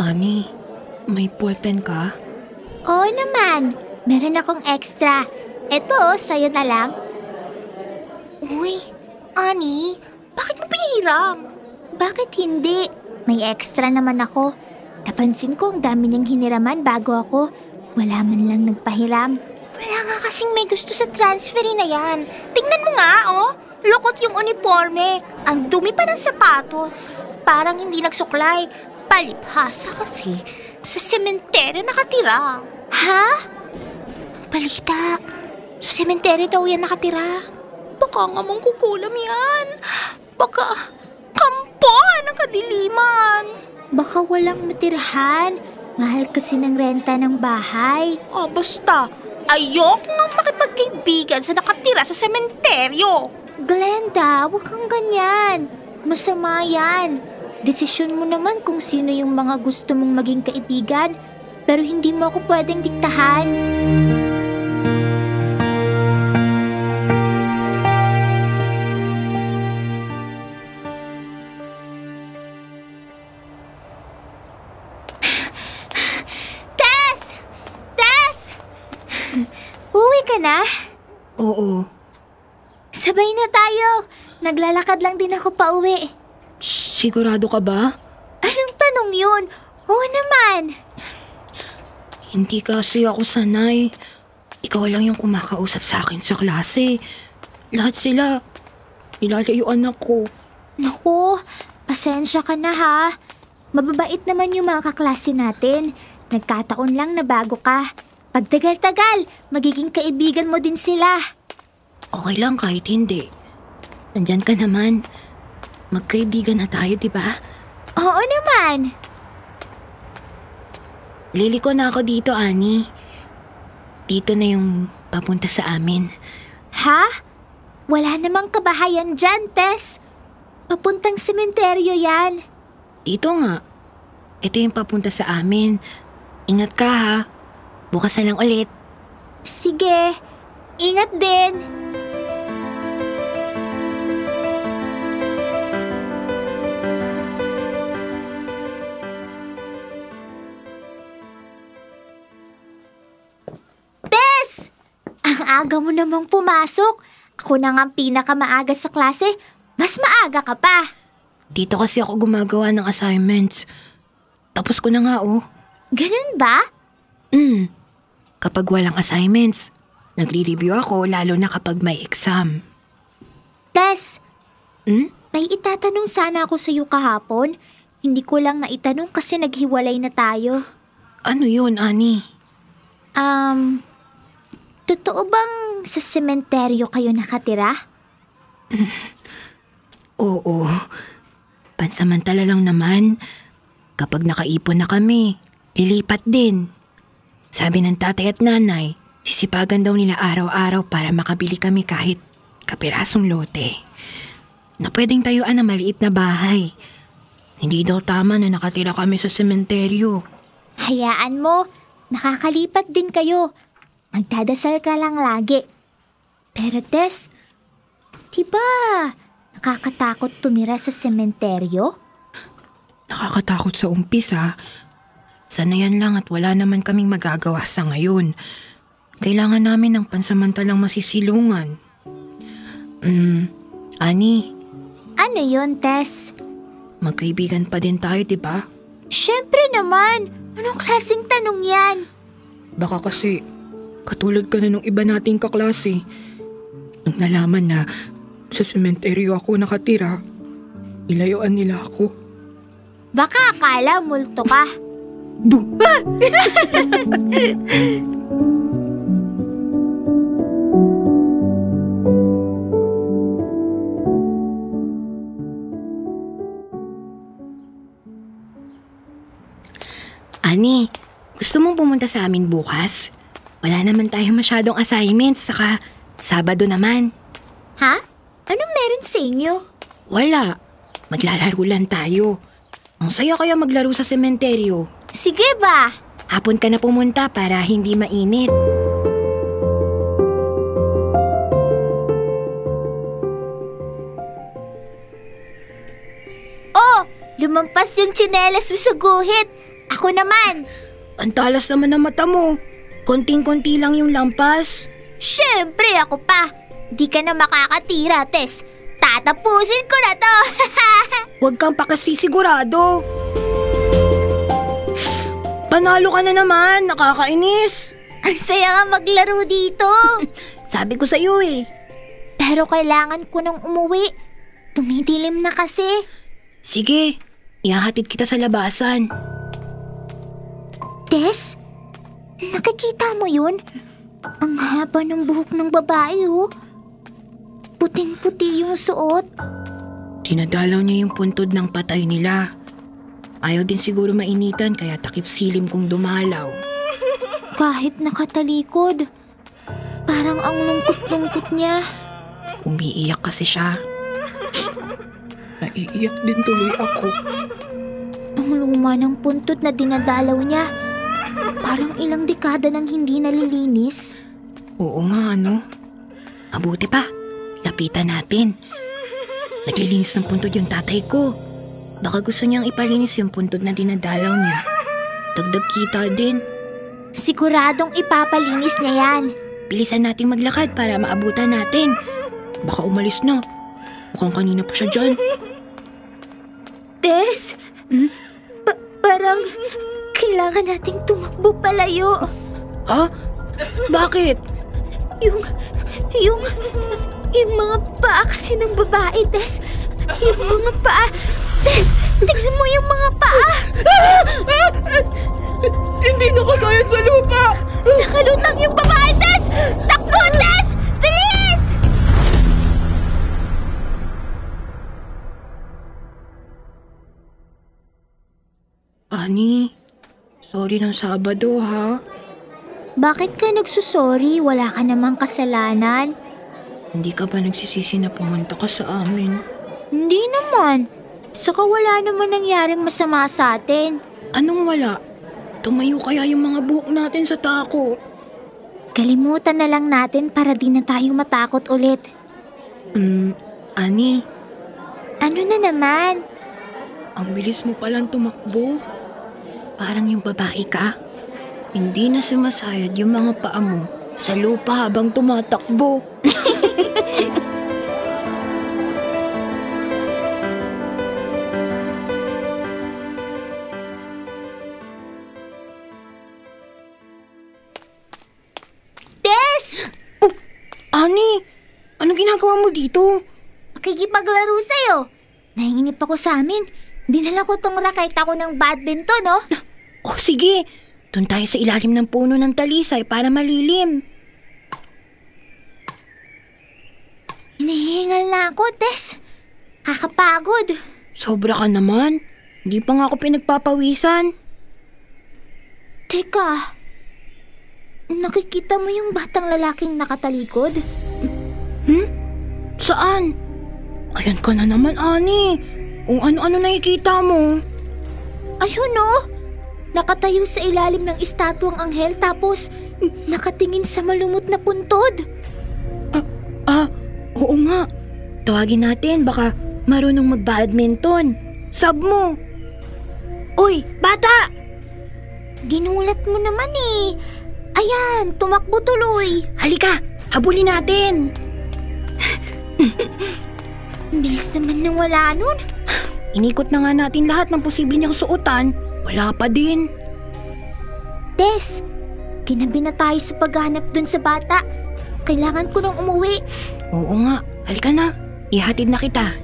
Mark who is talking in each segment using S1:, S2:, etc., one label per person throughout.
S1: Ani, may ballpen ka?
S2: Oo naman, meron akong extra. Eto, sa'yo na lang.
S3: Uy, Ani, bakit mo pinahiram?
S2: Bakit hindi? May extra naman ako. Napansin ko ang dami niyang hiniraman bago ako. Wala man lang nagpahiram.
S3: Wala nga kasing may gusto sa transferee na yan. Tingnan mo nga, oh. Lukot yung uniforme. Ang dumi pa ng sapatos. Parang hindi nagsuklay. Palibhasa kasi sa sementeryo nakatira.
S2: Ha?
S3: Balita, sa sementeryo daw yan nakatira. Baka nga mong kukulam yan. Baka kampo ng kadiliman.
S2: Baka walang matirahan. Mahal kasi ng renta ng bahay.
S3: Basta, ayok nga makipagkaibigan sa nakatira sa sementeryo.
S2: Glenda, huwag kang ganyan. Masama yan. Desisyon mo naman kung sino yung mga gusto mong maging kaibigan, pero hindi mo ako pwedeng diktahan. Tess! Tess! Uwi ka na?
S1: Oo.
S2: Sabay na tayo. Naglalakad lang din ako pa uwi.
S1: Sigurado ka ba?
S2: Anong tanong yun? Oo naman.
S1: Hindi kasi ako sanay. Ikaw lang yung kumakausap sa akin sa klase. Lahat sila, nilalayuan ako.
S2: Naku, pasensya ka na ha. Mababait naman yung mga kaklase natin. Nagkataon lang na bago ka. Pagtagal-tagal, magiging kaibigan mo din sila.
S1: Okay lang kahit hindi. Nandyan ka naman. Magkaibigan na tayo, di ba?
S2: Oo naman.
S1: Liliko na ako dito, Ani. Dito na yung papunta sa amin.
S2: Ha? Wala namang kabahayan dyan, Tess. Papuntang sementeryo yan.
S1: Dito nga. Ito yung papunta sa amin. Ingat ka ha. Bukas na lang ulit.
S2: Sige, ingat din. Tess! Ang aga mo namang pumasok. Ako na nga ang pinakamaaga sa klase. Mas maaga ka pa.
S1: Dito kasi ako gumagawa ng assignments. Tapos ko na nga oh.
S2: Ganun ba?
S1: Kapag walang assignments, nagre-review ako lalo na kapag may exam.
S2: Tess, may itatanong sana ako sa'yo kahapon. Hindi ko lang naitanong kasi naghiwalay na tayo.
S1: Ano yun, Ani?
S2: Totoo bang sa sementeryo kayo nakatira?
S1: Oo. Pansamantala lang naman. Kapag nakaipon na kami, lilipat din. Sabi ng tatay at nanay, sisipagan daw nila araw-araw para makabili kami kahit kapirasong lote. Na pwedeng tayuan ng maliit na bahay. Hindi daw tama na nakatira kami sa sementeryo.
S2: Hayaan mo, nakakalipat din kayo. Magdadasal ka lang lagi. Pero Tess, diba nakakatakot tumira sa sementeryo?
S1: Nakakatakot sa umpisa. Sanayan lang at wala naman kaming magagawa sa ngayon. Kailangan namin ng pansamantalang masisilungan. Ani.
S2: Ano yun, Tess?
S1: Magkaibigan pa din tayo, di ba?
S2: Siyempre naman. Anong klaseng tanong yan?
S1: Baka kasi katulad ka na nung iba nating kaklase. Nung nalaman na sa sementeryo ako nakatira, ilayuan nila ako.
S2: Baka akala multo ka.
S1: Ani, gusto mong pumunta sa amin bukas? Wala naman tayo masyadong assignments, saka Sabado naman.
S2: Ha? Anong meron sa inyo?
S1: Wala. Maglalaro lang tayo. Ang saya kaya maglaro sa sementeryo.
S2: Sige ba?
S1: Hapon ka na pumunta para hindi mainit.
S2: Oh, lumampas yung tsinelas mo sa guhit. Ako naman!
S1: Ang talas naman ng mata mo. Konting-konti lang yung lampas.
S2: Siyempre ako pa! Di ka na makakatira, Tess. Tatapusin ko na to!
S1: Huwag kang pakasisigurado. Panalo ka na naman, nakakainis.
S2: Ang saya nga maglaro dito!
S1: Sabi ko sa'yo eh.
S2: Pero kailangan ko nang umuwi. Tumidilim na kasi.
S1: Sige, ihahatid kita sa labasan.
S2: Tess, nakikita mo yun? Ang haba ng buhok ng babae, oh. Puting-puti yung suot.
S1: Dinadalaw niya yung puntod ng patay nila. Ayaw din siguro mainitan kaya takip silim kong dumalaw.
S2: Kahit nakatalikod, parang ang lungkot-lungkot niya.
S1: Umiiyak kasi siya. Naiiyak din tuloy ako.
S2: Ang luma ng puntod na dinadalaw niya. Parang ilang dekada nang hindi nalilinis.
S1: Oo nga, ano? Mabuti pa. Lapitan natin. Naglilinis ng puntod yung tatay ko. Baka gusto niyang ipalinis yung puntod na dinadalaw niya. Dagdag kita din.
S2: Siguradong ipapalinis niya yan.
S1: Bilisan nating maglakad para maabutan natin. Baka umalis na. Mukhang kanina pa siya dyan.
S2: Tess, parang kailangan nating tumakbo palayo.
S1: Ha? Bakit?
S2: Yung mga paa kasi ng babae, Tess. Yung mga paa. Tess, tingnan mo yung mga paa.
S1: Hindi nakasayad sa lupa!
S2: Nakalutang yung babae, Tess! Takbo, Tess! Bilis!
S1: Ani, sorry ng Sabado ha.
S2: Bakit ka nagsusorry? Wala ka namang kasalanan.
S1: Hindi ka ba nagsisisi na pumunta ka sa amin?
S2: Hindi naman. Saka wala naman nangyaring masama sa atin.
S1: Anong wala? Tumayo kaya yung mga buhok natin sa tako.
S2: Kalimutan na lang natin para di na tayo matakot ulit.
S1: Ani,
S2: Ano na naman?
S1: ang bilis mo palang tumakbo. Parang yung babae ka. Hindi na sumasayad yung mga paa mo sa lupa habang tumatakbo.
S2: Tess!
S1: Ani, anong ginagawa mo dito?
S2: Makikipaglaro sa'yo. Nainginip ako sa amin. Dinala ko tong racket ako ng badminton, no?
S1: Oh, sige. Doon tayo sa ilalim ng puno ng talisay para malilim.
S2: Hinihingal na ako, Tess. Kakapagod.
S1: Sobra ka naman. Hindi pa nga ako pinagpapawisan.
S2: Teka, nakikita mo yung batang lalaking nakatalikod?
S1: Saan? Ayan ka na naman, Ani. Kung ano-ano nakikita mo.
S2: Ayun, no? Nakatayo sa ilalim ng estatwang anghel tapos nakatingin sa malumot na puntod.
S1: Oo nga. Tawagin natin, baka marunong mag-badminton. Sub mo. Uy, bata!
S2: Ginulat mo naman eh. Ayan, tumakbo tuloy.
S1: Halika, habulin natin.
S2: Bilis naman nang wala nun.
S1: Inikot na nga natin lahat ng posible niyang suotan. Wala pa din.
S2: Tess, ginabi na tayo sa paghanap dun sa bata. Kailangan ko nang umuwi.
S1: Oo nga, halika na. Ihatid na kita.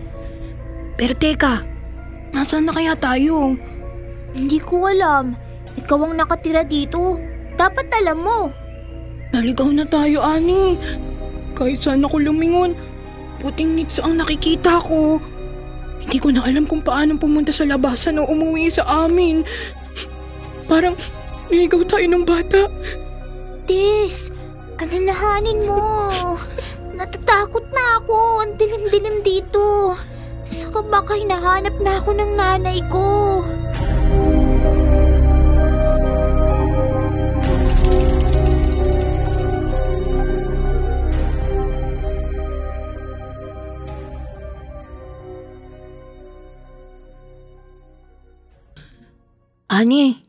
S1: Pero teka, nasaan na kaya tayo?
S2: Hindi ko alam. Ikaw ang nakatira dito. Dapat alam mo.
S1: Naligaw na tayo, Ani. Kahit saan ako lumingon, puting nits ang nakikita ko. Hindi ko na alam kung paano pumunta sa labasan o umuwi sa amin. Parang niligaw tayo ng bata.
S2: Tess, alalahanin mo. Natatakot na ako. Ang dilim-dilim dito. Saka baka hinahanap na ako ng nanay ko.
S1: Ani,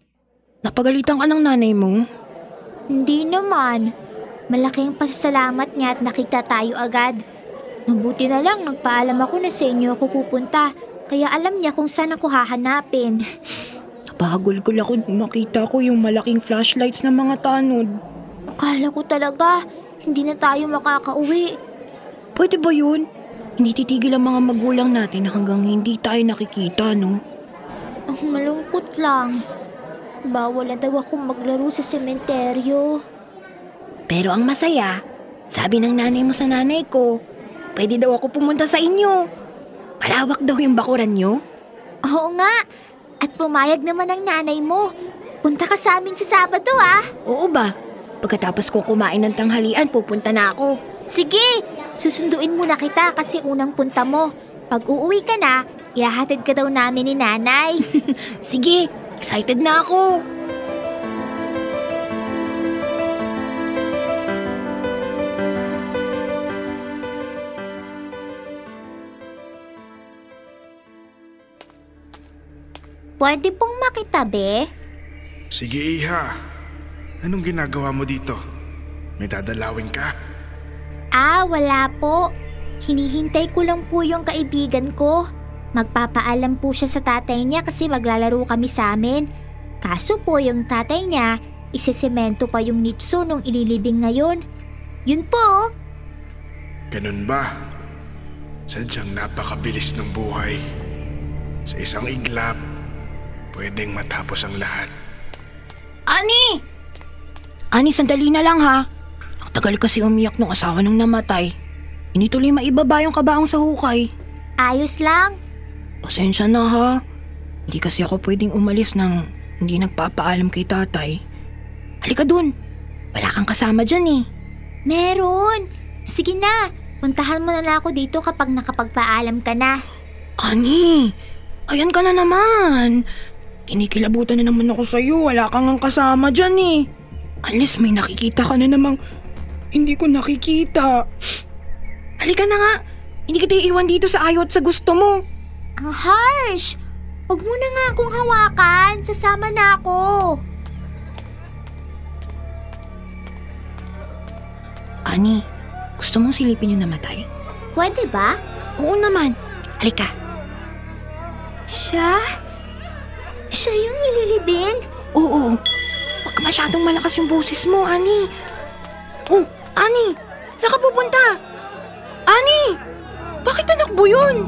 S1: Napagalitan ka ng nanay mo?
S2: Hindi naman. Malaking pasasalamat niya at nakita tayo agad. Mabuti na lang nagpaalam ako na sa inyo ako pupunta. Kaya alam niya kung saan ako hahanapin.
S1: Napahagulgol ako nung makita ko yung malaking flashlights ng mga tanod.
S2: Akala ko talaga, hindi na tayo makakauwi.
S1: Pwede ba yun? Hindi titigil ang mga magulang natin hanggang hindi tayo nakikita, no?
S2: Ang malungkot lang. Bawal na daw akong maglaro sa sementeryo.
S1: Pero ang masaya, sabi ng nanay mo sa nanay ko, pwede daw ako pumunta sa inyo. Malawak daw yung bakuran nyo.
S2: Oo nga. At pumayag naman ang nanay mo. Punta ka sa amin sa Sabado ah.
S1: Oo ba? Pagkatapos ko kumain ng tanghalian, pupunta na ako.
S2: Sige, susunduin muna kita kasi unang punta mo. Pag uuwi ka na, ihahatid ka daw namin ni nanay.
S1: Sige, excited na ako.
S2: Pwede pong makitabi?
S4: Sige, Iha. Anong ginagawa mo dito? May dadalawin ka?
S2: Wala po. Hinihintay ko lang po yung kaibigan ko. Magpapaalam po siya sa tatay niya kasi maglalaro kami sa amin. Kaso po yung tatay niya, isesemento pa yung nitso nung ililibing ngayon. Yun po.
S4: Ganun ba? Sadyang napakabilis ng buhay. Sa isang iglap, pwedeng matapos ang lahat.
S1: Ani! Ani, sandali na lang ha. Ang tagal kasi umiyak ng asawa nung namatay. Hindi tuloy maibaba yung kabaong sa hukay.
S2: Ayos lang.
S1: Pasensya na ha. Hindi kasi ako pwedeng umalis nang hindi nagpapaalam kay tatay. Halika dun. Wala kang kasama dyan eh.
S2: Meron. Sige na. Puntahan mo na lang ako dito kapag nakapagpaalam ka na.
S1: Ani, ayan ka na naman. Kinikilabutan na naman ako sa'yo. Wala kang ang kasama dyan eh. Unless may nakikita ka na namang hindi ko nakikita. Halika na nga. Hindi kita iiwan dito sa ayaw at sa gusto mo.
S2: Ang harsh. Huwag mo na nga akong hawakan. Sasama na ako.
S1: Ani, gusto mong silipin yung namatay?
S2: Pwede ba?
S1: Oo naman. Halika.
S2: Siya? Siya yung ililibing?
S1: Oo. Huwag masyadong malakas yung boses mo, Ani. Oh, Ani! Saan ka pupunta? Ani! Bakit tanakbo yun?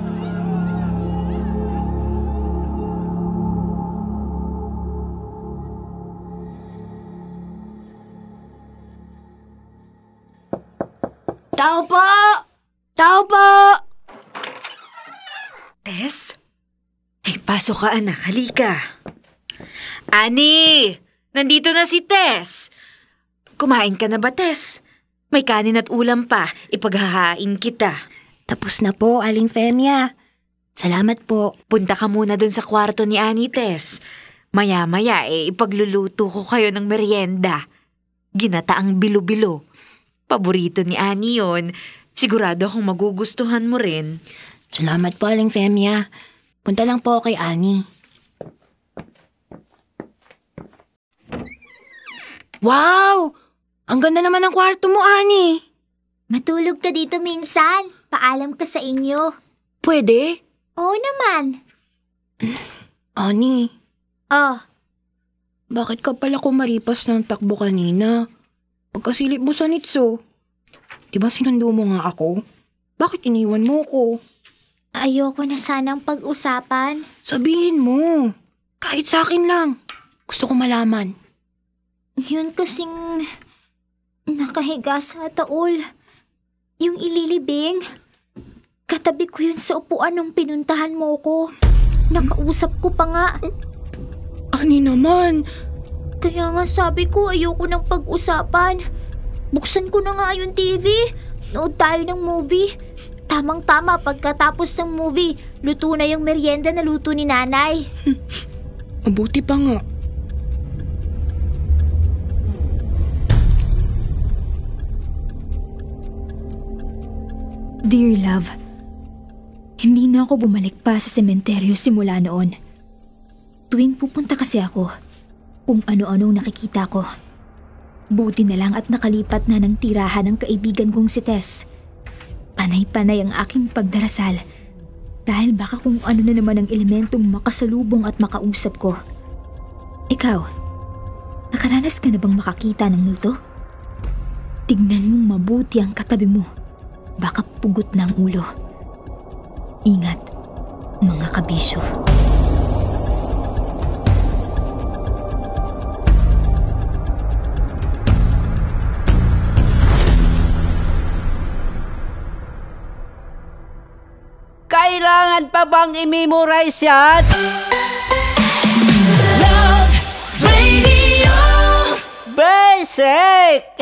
S1: Tao po! Tao po!
S5: Tess? Ay, pasok ka anak. Halika. Ani! Nandito na si Tess. Kumain ka na ba, Tess? May kanin at ulam pa. Ipaghahain kita.
S1: Tapos na po, Aling Femia. Salamat po.
S5: Punta ka muna dun sa kwarto ni Ani, Tess. Maya-maya ipagluluto ko kayo ng merienda. Ginataang bilo-bilo. Paborito ni Ani yun. Sigurado akong magugustuhan mo rin.
S1: Salamat po, Aling Femia. Punta lang po kay Ani. Wow! Ang ganda naman ng kwarto mo, Ani.
S2: Matulog ka dito minsan. Paalam ka sa inyo.
S1: Pwede?
S2: Oo naman.
S1: Ani,
S2: Oh,
S1: bakit ka pala kumaripas ng takbo kanina? Pagkasilip mo sa nitso. Diba sinundo mo nga ako? Bakit iniwan mo ko?
S2: ayoko na sanang pag-usapan.
S1: Sabihin mo. Kahit sa akin lang. Gusto ko malaman.
S2: Yun kasing nakahiga sa taol. Yung ililibing. Katabi ko yun sa upuan nung pinuntahan mo ko. Nakausap ko pa nga.
S1: Ani naman.
S2: Kaya nga sabi ko ayoko ng pag-usapan. Buksan ko na nga yung TV. Nood tayo ng movie. Tamang-tama pagkatapos ng movie, luto na yung merienda na luto ni nanay.
S1: Mabuti pa nga.
S6: Dear love, hindi na ako bumalik pa sa sementeryo simula noon. Tuwing pupunta kasi ako,
S2: kung ano-anong nakikita ko. Buti na lang at nakalipat na ng tirahan ng kaibigan kong si Tess. Panay-panay ang aking pagdarasal dahil baka kung ano na naman ang elementong makasalubong at makausap ko. Ikaw, nakaranas ka na bang makakita ng multo? Tignan mong mabuti ang katabi mo. Baka pugot na ang ulo. Ingat, mga kabisyo.
S7: Kailangan pa bang i-memorize yan?
S8: Love Radio
S7: Basic!